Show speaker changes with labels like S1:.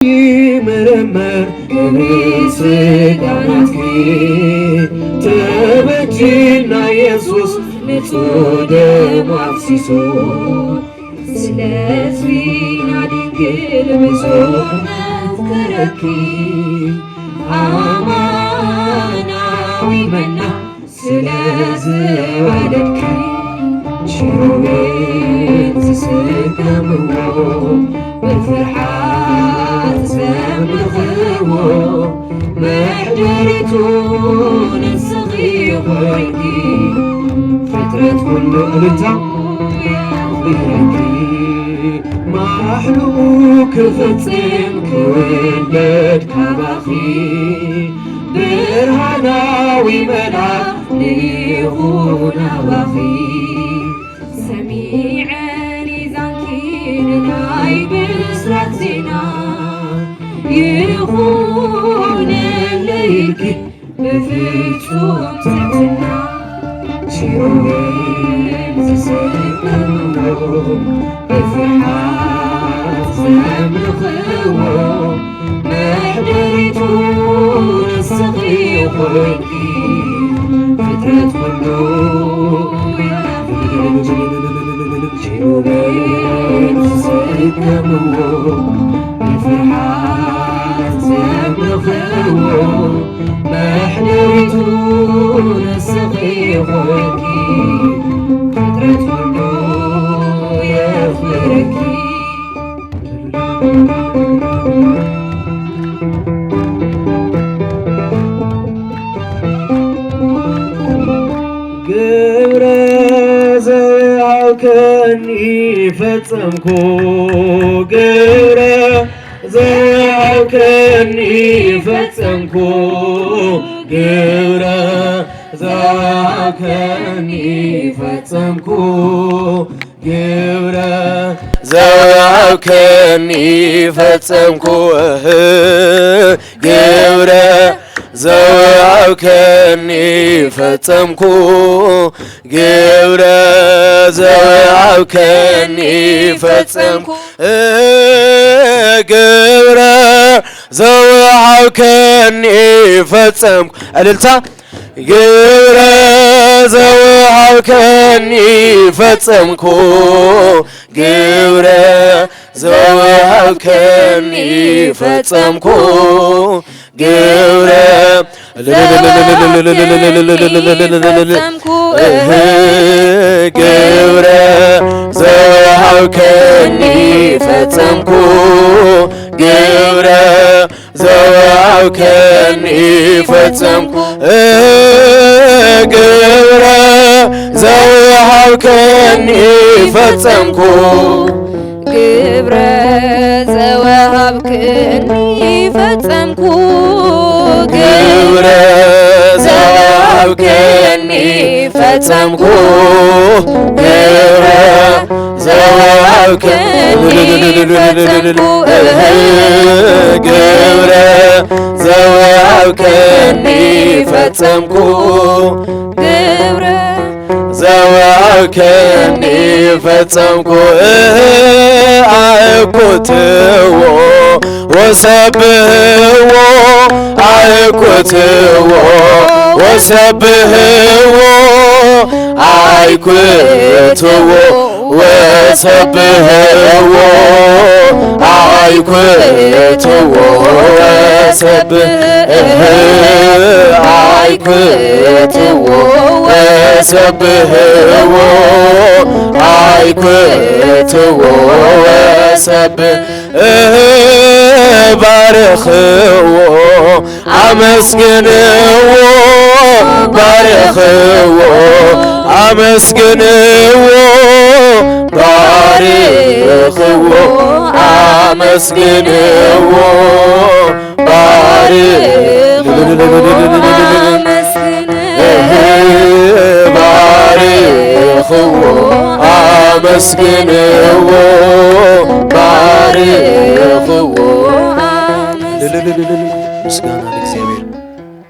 S1: ይመረመር ምስጋናት ተበጅና ኢየሱስ ንጹሕ ደም አፍሲሶ ስለዚህ ድንግል ብዙ መፍቀረኪ አማናዊ መና ስለዘወለድኪ ኪሩቤል ተሰቀምዎ በፍርሃት ዘምኽዎ መሕደሪቱ ንስኺ ኾንኪ ፍጥረት ሁሉ ያኽብረኪ ማሕልኡ ክፍጽም ክውለድ ካባኺ ብርሃናዊ መልአክ ይኹን ኣባኺ ሰሚዐኒ ዛንኪን ናይ ብስራት ዜና ይኹነለይኪ ብፍጹም ትሕትና ኪሩቤል ዝስከምዎ ብፍርሃት ዘምኽዎ መሕደሪቱ ንስኺ ኾንኪ ፍጥረት ሁሉ ያኽብረኪ ኪሩቤል ዝስከምዎ ብፍርሃት ዘምኽዎ መሕደሪቱ ንስኺ ኾንኪ ፍጥረት ሁሉ ያኽብረኪ ግብረ ዘወሃብከኒ ፈጸምኩ ግብረ ዘወሃብከኒ ፈጸምኩ ግብረ ዘወሃብከኒ ፈጸምኩ ግብረ ዘወሃብከኒ ፈጸምኩ ግብረ ዘወሃብከኒ ፈጸምኩ ግብረ ዘወሃብከኒ ፈጸምኩ ግብረ ዘወሃብከኒ ፈጸምኩ እልልታ ግብረ ዘወሃብከኒ ፈጸምኩ ግብረ ዘወሃብከኒ ፈጸምኩ ግብረ ግብረ ዘወሃብከኒ ፈጸምኩ ግብረ ዘወሃብከኒ ፈጸምኩ ግብረ ዘወሃብከኒ ፈጸምኩ ግብረ ዘወሃብከኒ ፈጸምኩ ግብረ ዘወሃብከኒ ፈጸምኩ ግብረ ዘወሃብከኒ ፈጸምኩ ግብረ ዘወሃብከኒ ፈጸምኩ ግብረ ዘወሃብከኒ ፈጸምኩ አእኩትዎ ወሰብህዎ አእኩትዎ ወሰብህዎ አእኩትዎ ወሰብህዎ አእኩትዎ ወሰብህዎ አእኩትዎ ወሰብህዎ አእኩትዎ ወሰብህዎ ባርኽዎ አመስግንዎ ባርኽዎ አመስግንዎ ባርኽዎ አመስግንዎ ባርኽዎ አመስግንዎ ባርኽዎ ምስጋና ለእግዚአብሔር።